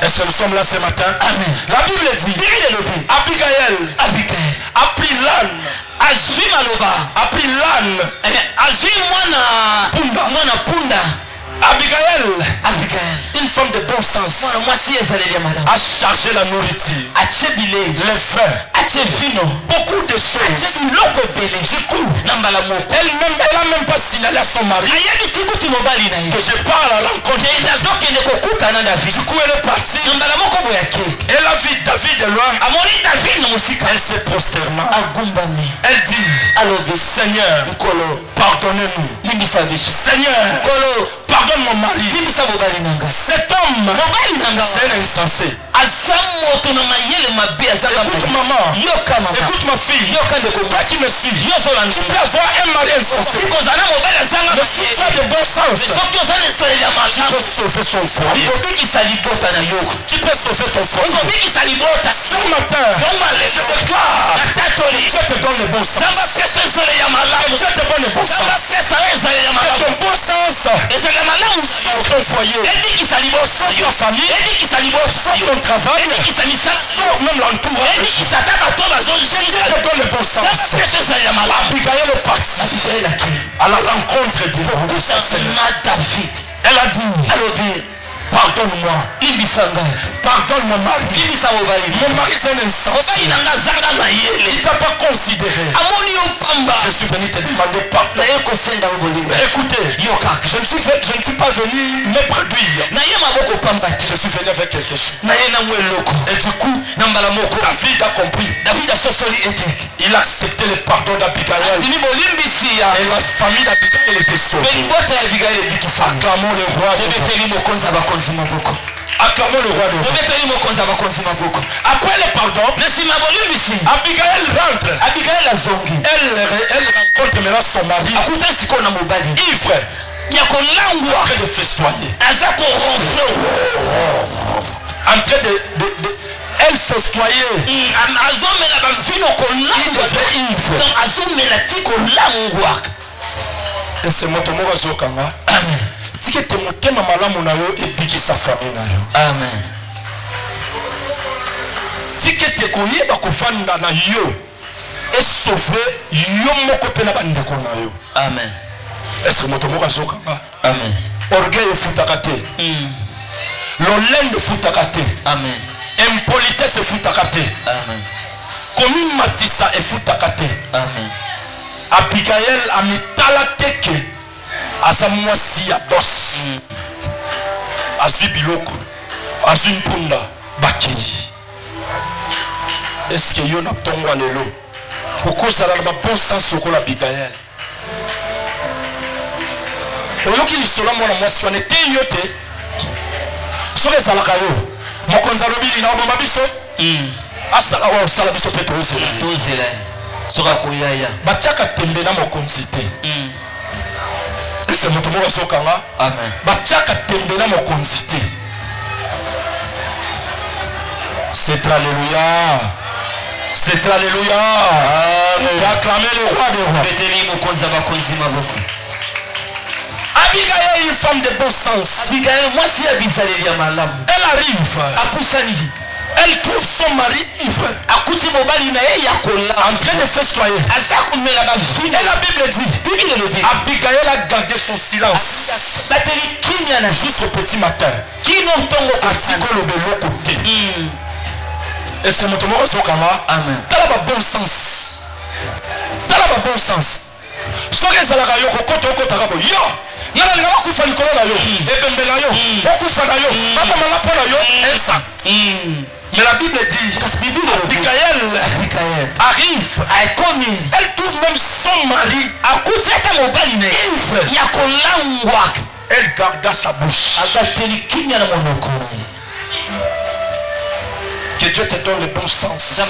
Est-ce que nous sommes là ce matin? Amen. La Bible dit, Bible elobi Abigail Abigail a pris l'âne, azwi maloba, a pris l'âne. azwi mwana punda. Abigail, une femme de bon sens, mwana mwasi ezaleli ya malamu, a chargé la nourriture, atie bilei, les vins, atie vino, beaucoup de choses. atie biloko ebele. Du coup, na mbala moko elle a même pas signalé à son mari ayebisi kutu mobali na ye que je pars à la rencontre. nazokende kokutana David. Du coup, elle est partie. na mbala moko boye ake Elle a vu David de loin. amoni David na mosika, Elle s'est prosternée. agumbami Elle dit, alobi Seigneur, nkolo pardonnez-nous. limbisa biso, Seigneur, nkolo pardonne mon mari. limbisa mobali na nga. Cet homme, mobali na nga c'est un insensé. aza moto na mayele mabe, aza Écoute maman, yoka mama, écoute ma fille. yoka ndeko Toi qui me suis, yo ozolanda tu peux avoir un mari insensé. ikozala mobali azanga Mais si tu as de bon sens, soki oza na esaleli ya tu malamu peux sauver son foyer. okobikisa libota na yo, Tu peux sauver ton foyer. okobikisa libota Ce matin, je déclare atatoli que Dieu te donne le bon sens. zamba pesa esaleli ya Que malamu, Dieu te donne le bon zamba sens. pesa oyo esaleli ya Que malamu, ton bon sens ezali ya malamu sauve ton foyer, ebikisa liboso sauve ta famille, ebikisa liboso sauve ton travail, ebikisa misala sauve même l'entourage. ebikisa ata bato Que bazonzenga, Dieu te donne le bon zamba sens. pesa ezali ya malamu. Abigail est partie Abigail ake à la rencontre de sa Seigneur. na David Elle a dit, alobi pardonne-moi, limbisa ngai, pardonne mon mari. limbisa mobali Mon mari c'est un insensé. mobali na nga azanga mayele, Il t'a pas considéré. amoni yo pamba, Je suis venu te demander pardon. naye kosenga yo bolingo Écoutez, yo kaka, je ne suis pas venu me produire. naye maboko pamba te, Je suis venu avec quelque chose. naye na mwa eloko. Et du coup, na mbala moko David a compris. David asosoli ete Il a accepté le pardon d'Abigail. atimi bolimbisi ya Et la famille d'Abigail était pe sauvée. libota ya Abigail ebikisami. Acclamons le roi de tobeteli mokonzi ya bakonzi maboko, Acclamons le roi de tobeteli mokonzi ya bakonzi maboko. Après le pardon, na nsima bolimbisi Abigail rentre. Abigail azongi Elle rencontre maintenant son mari akuta sikoyo na mobali ivre, ya kolangwa, en train de festoyer. aza koronfle, En train elle festoyait. azomela bavino kolangwa, donc azomela ti kolangwa. Et c'est moto moko azokanga. Amen. Tike te motema malamu na yo ebikisa famille na yo. Amen. Tike te koyeba kofanda na yo esauve yo moko pe na bandeko na yo. Amen. Est-ce que moto moko azokanga? Amen. Orgueil efutaka te. Lolendo efutaka te. Amen. Impolitesse efutaka te. Amen. Komimatisa efutaka te. Amen. Abigail amitala teke aza mwasi ya boss. Azwi biloko, azwi mpunda bakili. Est-ce que yo na tongo lelo okozala na ba bon sens okola Abigail? Oyoki lisolo mwana mwasi wana te yo te. Soki ezalaka yo mokonzi alobili na oboma biso asala wa osala biso mpe tozela soka koyaya batiaka tembe na mokonzi te. Ese moto moko azokanga Amen. batiaka tembe na mokonzi te. C'est alléluia. C'est alléluia. Tu as acclamé le roi des rois. beteli mokonzi ya bakonzi maboko. Abigail est une femme de bon sens. Abigail mwasi ya bizaleli ya malamu. Elle arrive. Apusani Elle trouve son mari ivre. En train de festoyer. Et la Bible dit, Abigail a gardé son silence jusqu'au petit matin. Et c'est mon tomo Sokama. T'as la bon sens. T'as la bon sens. Soki ezalaka yo kokota okotaka bo yo nana linga okufa likolo na yo ebembela yo okufa na yo bakomanga mpo na yo ensa. Mais la Bible dit Abigail arrive, elle trouve même son mari ivre. Elle garda sa bouche. Que Dieu te donne le bon sens de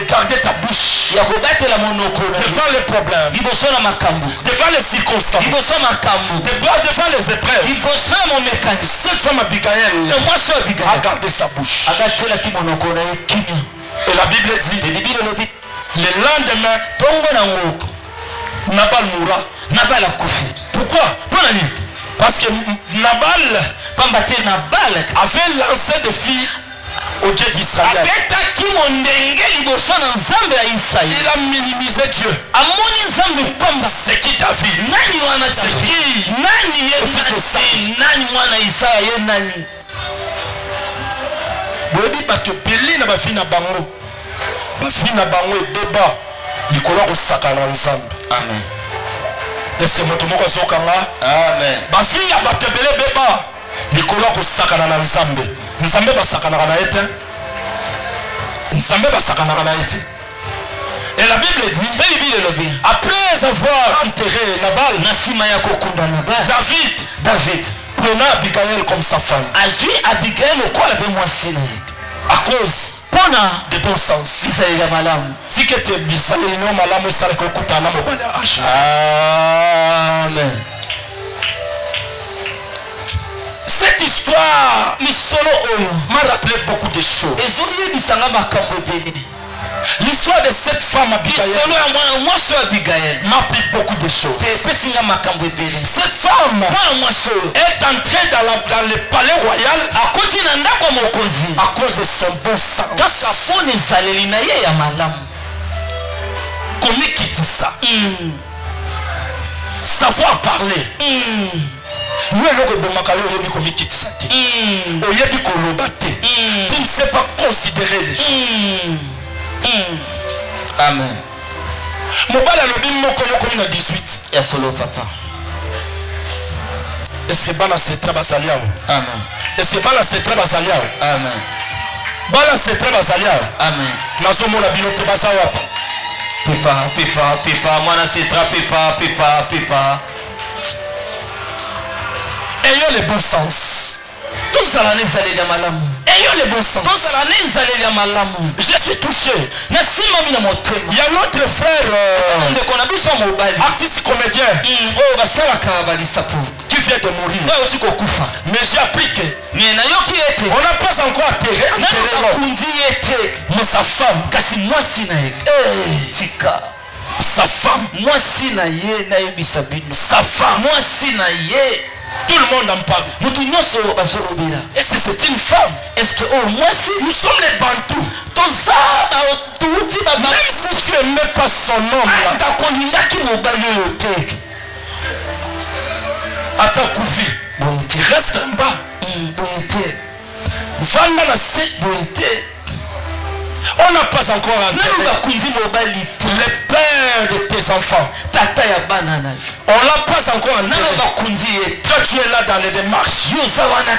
garder ta bouche devant les problèmes, devant les circonstances, devant les épreuves. Cette femme Abigail a gardé sa bouche. Et la Bible dit le lendemain Nabal mourra. Pourquoi? Parce que Nabal avait lancé des filles au Dieu d'Israël. Il a minimisé Dieu. C'est qui David? C'est qui le fils de Saül? Boyebi bato pili na bafi na bango. Bafi na bango ebeba likolo kosaka na Nzambe. Amen. Est-ce que moto moko azokanga? Amen. Bafi ya bato ebele beba likolo kosaka na Nzambe. Nzambe basakana na ete. Nzambe basakana na ete. Et la Bible dit, après avoir enterré Nabal, David prenait Abigail comme sa femme. À cause de bon sens. Si que tu es bizarre, Amen. Cette histoire m'a rappelé beaucoup de choses. L'histoire de cette femme Abigail m'a appris beaucoup de choses. Cette femme est entrée dans le palais royal à cause de son bon sens. Comment quitte ça? Savoir parler. Tu ne sais pas considérer les gens. Amen. Mobile a lobby moko yo komi na 18. Ya solo papa. Et c'est bana c'est très basalia. Amen. Et c'est bana c'est très basalia. Amen. Bana c'est très basalia. Amen. Nazo mona bino te basawa. Pipa, mwana c'est très pipa. Ayons le bon sens. Tout ça la nezale ya malamu. Ayons le bon sens. Je suis touché. Il y a notre frère artiste comédien qui vient de mourir. Mais j'ai appris que on n'a pas encore enterré mais sa femme, sa femme, tout le monde en parle. Est-ce que c'est une femme? Est-ce que nous sommes les Bantous. Même si tu n'aimais pas son nom Atakoufi, reste en bas. On n'a pas encore entendu le père de tes enfants. On l'a pas encore entendu. Toi tu es là dans les démarches, en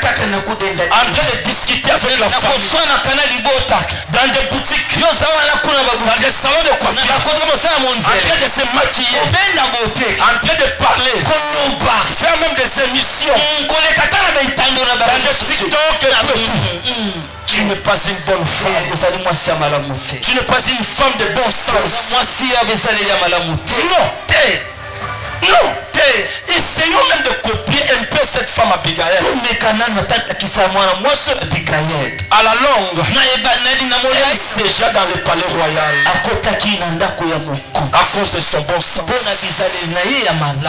train de discuter avec la famille, dans des boutiques, dans des salons de coiffure, en train de se maquiller, en train de parler, faire même des émissions dans les TikTok et tout. Tu n'es pas une bonne femme. Tu n'es pas une femme de bon sens. Non. Essayons même de copier un peu cette femme Abigail. À la longue, elle est déjà dans le palais royal. À cause de son bon sens.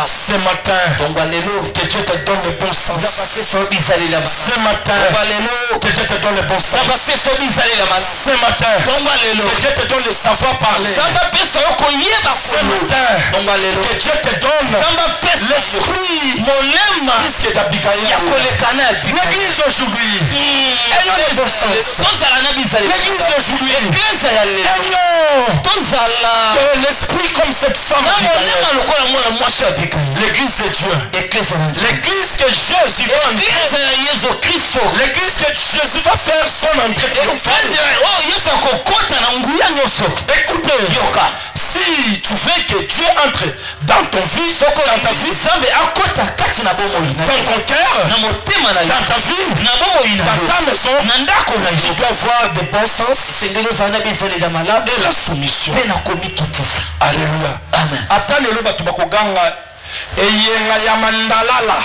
Ce matin, que Dieu te donne le bon sens. Ce matin, que Dieu te donne le bon sens. Ce matin, que Dieu te donne le savoir parler. Ce matin, que Dieu te donne l'esprit risque d'Abigail. L'église aujourd'hui, ayons le bon sens. L'église d'aujourd'hui, ayons que l'esprit comme cette femme. L'église de Dieu. L'église que Jésus va entrer. L'église que Jésus va faire son entrée. Écoutez, si tu veux que Dieu entre dans ton vie, dans ta vie, dans ton cœur, dans ta vie, dans ta maison, tu dois avoir de bon sens et la soumission. Alléluia. Atalelo batu bakoganga eyenga ya mandalala.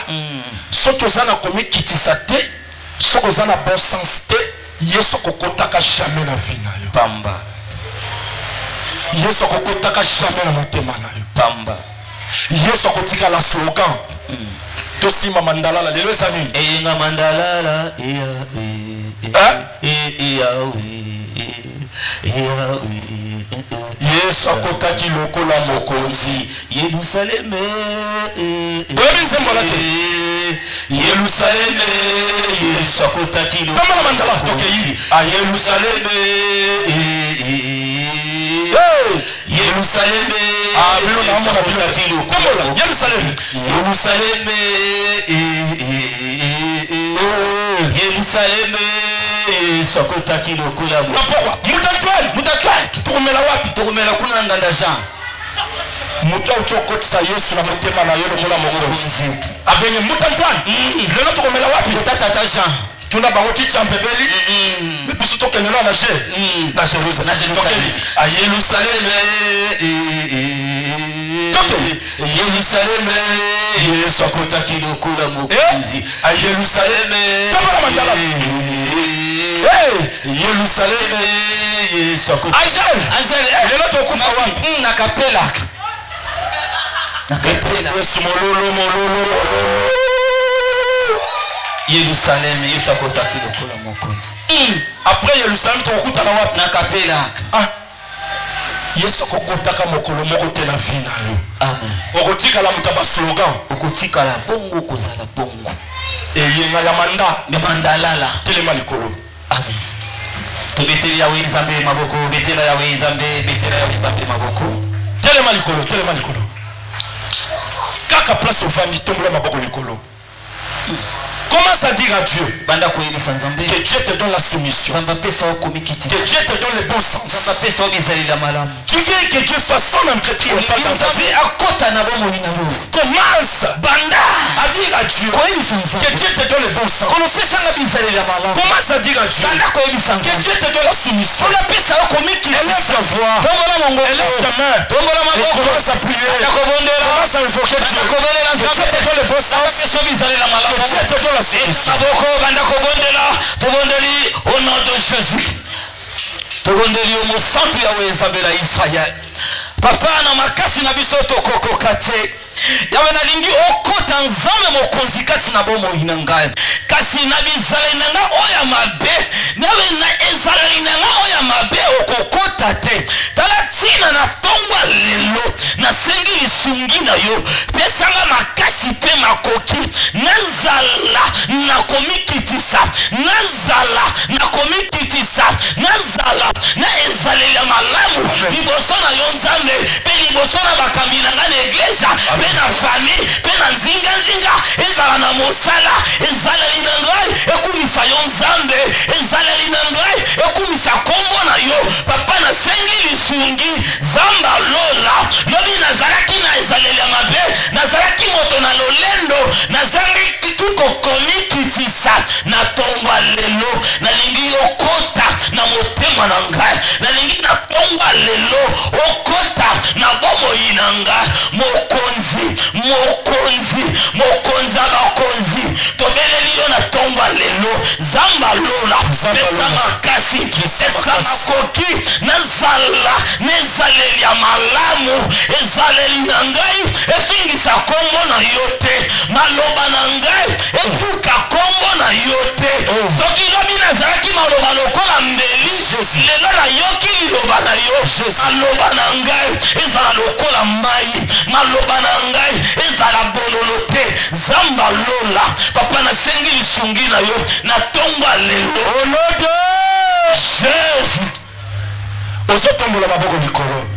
Soki ozana komikitisa te, soki ozana bon sens te, Yesu kokotaka jamais na vie na yo. Pamba. Yesu kokotaka jamais na motema na yo. Pamba. Yesu kotika la slogan. Tosima mandalala lelo sami. Eyenga mandalala Yesu akotaki lokola mokonzi. Yerusalem Yerusalem Yesu akotaki lokola kama mandala tokeyi a Yerusalem Yerusalem bilo na mona akotaki lokola Yerusalem Yerusalem Yesu akotaki lokola mutatwali tokomela wapi tokomela kuna nganda Jean mutu uchokotisa Yesu na motema na yo lokola mokonzi abenye mutatwali lelo tokomela wapi tata Jean tuna bango tichampebeli biso tokenela na Jérusalem tokeli a Yerusalem Yerusalem Yesu akotaki lokola mokonzi a Yerusalem kama mandala Yerusalem Yesu akotaki Angel lelo tokufa wapi na kapela mololo Yerusalem Yesu akotaki lokola mokonzi après Yerusalem tokuta na wapi na kapela Yesu kokotaka mokolo moko te na vie na yo. Amen. Okotikala mutaba slogan. Okotikala bongo kozala bongo. Eyenga ya manda. Ne mandalala. Telema likolo. Amen. Tobeteli ya wei Nzambe maboko, betela ya wei Nzambe, betela ya wei Nzambe maboko. Telema likolo, telema likolo. Kaka place ofandi tombola maboko likolo. Commence à dire à Dieu que Dieu te donne la soumission, que Dieu te donne le bon sens. Tu veux que Dieu fasse son entretien dans ta vie. Commence à dire à Dieu que Dieu te donne le bon sens. Commence à dire à Dieu que Dieu te donne la soumission. Élève ta voix, élève ta main et commence à prier. Commence à invoquer Dieu. Que Dieu te donne le bon sens. Que Dieu te donne la soumission. Au nom de Jésus, tobondeli au centre ya wezabela Israël. Papa na makasi na biso tokokoka te. Yawe nalingi okota nzambe mokonzi kati na bomo inangai. Kasi na bizale nanga oya mabe. Nawe na ezale nanga oya mabe okokota te. Talatina na tongwa lelo na sengi lisungi na yo. Pesanga makasi pe makoki. Nazala na komikitisa. Nazala na komikitisa. Nazala na ezale ya malamu. Liboso na yo nzambe. Pe liboso na bakambi nanga na iglesia. Na famille, pena nzinga nzinga, ezala na mosala, ezala linangai, ekumisa yo nzambe, ezala linangai, ekumisa kombo na yo, papa na sengi lisungi, zamba lola, lobi nazalaki na ezaleli mabe, nazalaki moto na lolendo, nazangi tuko komikitisa, na tongwa lelo, nalingi okota na motema na ngai, nalingi na tongwa lelo, okota na bomo inanga, mokonzi abakonzi tobeleli yo na tongo pesa makasi pesa makoki nazala nezaleli ya malamu ezaleli na ngai efingisa kombo na yo te maloba na ngai efuka kombo na yo te soki lobi nazalaki maloba lokola mbeli lelo nayoki liloba na yo maloba na ngai ezala lokola mai maloba na ngai ezala bololo te zamba lola papa nasengi lisungi na yo natomba lelo olode Jésus ozotombola maboko likolo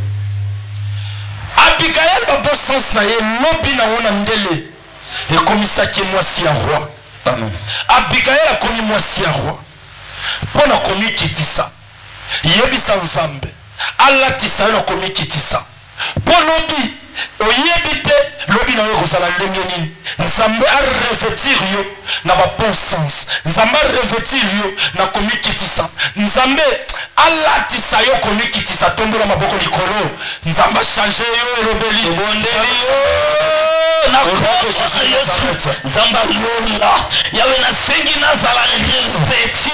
Abigail babo sens na ye lobi na wona ndele ekomisaki mwasi ya roi amen Abigail akomi mwasi ya roi pona komi kitisa yebisa nzambe alatisa yo komi kitisa po lobi oyebi te lobi na yo kozala ndenge nini nzambe arevêtir yo na ba bon sens nzambe arevêtir yo na komi kitisa nzambe alatisa yo komi kitisa tombola maboko likolo nzambe changer yo elobeli bondeli yo na kosa Yesu nzamba lola yawe na sengi nazala revêti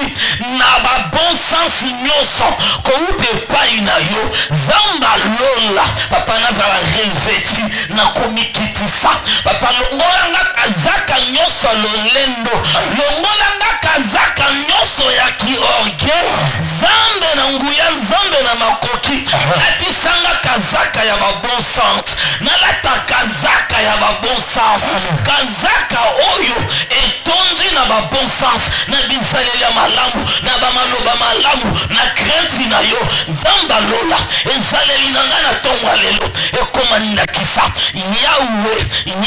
na ba bon sens nyonso ko ute pai na yo zamba lola papa nazala revêti na komi kitisa papa longola nga kazaka nyonso lolendo longola nga kazaka nyonso ya kiorge zambe na nguya zambe na makoki natisanga kazaka ya ba bon sens nalata kazaka ya ba bon sens kazaka oyo etondi na ba bon sens na bizaleli ya malamu na ba maloba malamu na crainte na yo zamba lola ezaleli na nga na tonga lelo ekoma ndakisa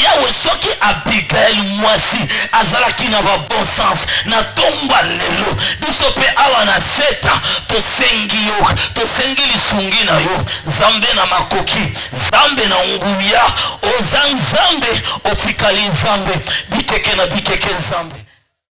Yawe soki Abigail mwasi azalaki na ba bon sens na tomba lelo biso pe awa na seta tosengi yo tosengi lisungi na yo zambe na makoki zambe na nguya ozanzambe otikali zambe bikeke na bikeke zambe